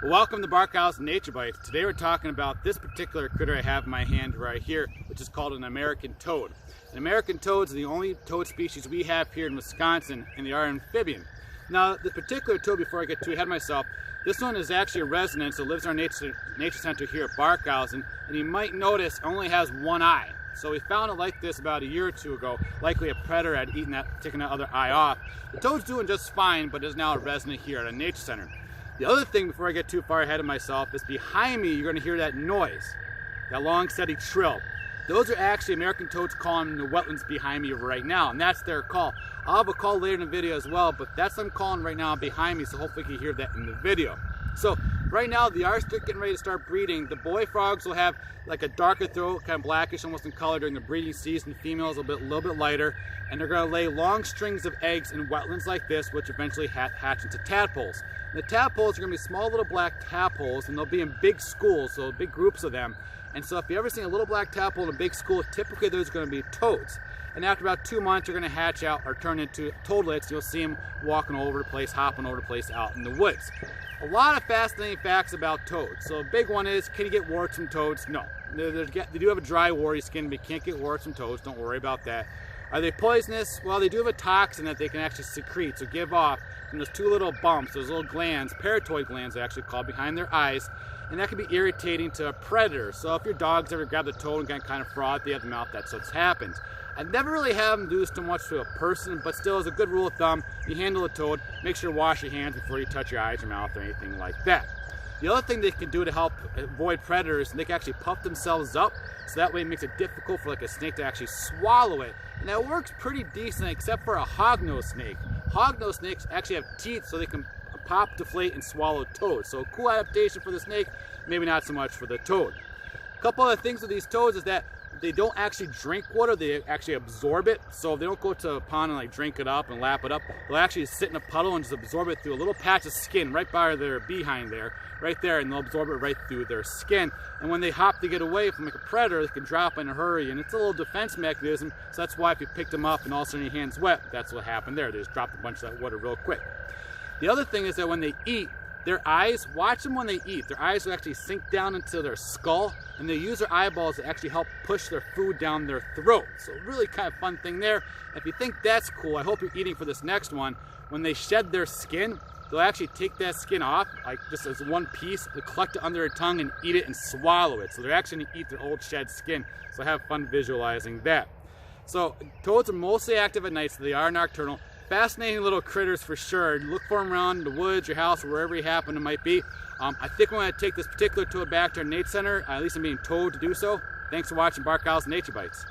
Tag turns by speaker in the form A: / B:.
A: Welcome to Barkhausen Nature Bites. Today we're talking about this particular critter I have in my hand right here, which is called an American toad. An American toads are the only toad species we have here in Wisconsin, and they are amphibian. Now, this particular toad, before I get too ahead of myself, this one is actually a resident, so lives in our nature center here at Barkhausen, and you might notice only has one eye. So we found it like this about a year or two ago. Likely a predator had eaten that, taken that other eye off. The toad's doing just fine, but is now a resident here at a nature center. The other thing, before I get too far ahead of myself, is behind me you're going to hear that noise, that long steady trill. Those are actually American toads calling the wetlands behind me right now, and that's their call. I'll have a call later in the video as well, but that's them calling right now behind me, so hopefully you can hear that in the video. So right now they are getting ready to start breeding. The boy frogs will have like a darker throat, kind of blackish almost in color during the breeding season. The females a little bit lighter, and they're going to lay long strings of eggs in wetlands like this, which eventually hatch into tadpoles. And the tadpoles are going to be small little black tadpoles, and they'll be in big schools, so big groups of them. And so if you ever seen a little black tadpole in a big school, typically those are going to be toads. And after about 2 months, they're going to hatch out or turn into toadlets. You'll see them walking all over the place, hopping over the place out in the woods. A lot of fascinating facts about toads. So a big one is, can you get warts from toads? No. They do have a dry, warty skin, but you can't get warts from toads. Don't worry about that. Are they poisonous? Well, they do have a toxin that they can actually secrete, so give off from those two little bumps, those little glands, parotid glands they're actually called, behind their eyes, and that can be irritating to a predator. So if your dog's ever grabbed a toad and got kind of frothy, they have the mouth, that's what happens. I've never really had them do this too much to a person, but still, as a good rule of thumb, you handle a toad, make sure to wash your hands before you touch your eyes, your mouth, or anything like that. The other thing they can do to help avoid predators, they can actually puff themselves up, so that way it makes it difficult for like a snake to actually swallow it. And that works pretty decent, except for a hognose snake. Hognose snakes actually have teeth, so they can pop, deflate, and swallow toads. So a cool adaptation for the snake, maybe not so much for the toad. A couple other things with these toads is that they don't actually drink water, they actually absorb it. So they don't go to a pond and like drink it up and lap it up. They'll actually sit in a puddle and just absorb it through a little patch of skin right by their behind there, right there, and they'll absorb it right through their skin. And when they hop to get away from like a predator, they can drop in a hurry, and it's a little defense mechanism. So that's why if you picked them up and all of a sudden your hand's wet, that's what happened there. They just dropped a bunch of that water real quick. The other thing is that when they eat, their eyes, watch them when they eat. Their eyes will actually sink down into their skull, and they use their eyeballs to actually help push their food down their throat. So really kind of fun thing there. If you think that's cool, I hope you're eating for this next one. When they shed their skin, they'll actually take that skin off, like just as one piece, they'll collect it under their tongue and eat it and swallow it. So they're actually going to eat their old shed skin. So have fun visualizing that. So toads are mostly active at night, so they are nocturnal. Fascinating little critters for sure. Look for them around the woods, your house, or wherever you happen to might be. I think I'm going to take this particular toad back to our nature center. At least I'm being told to do so. Thanks for watching Barkhausen Nature Bites.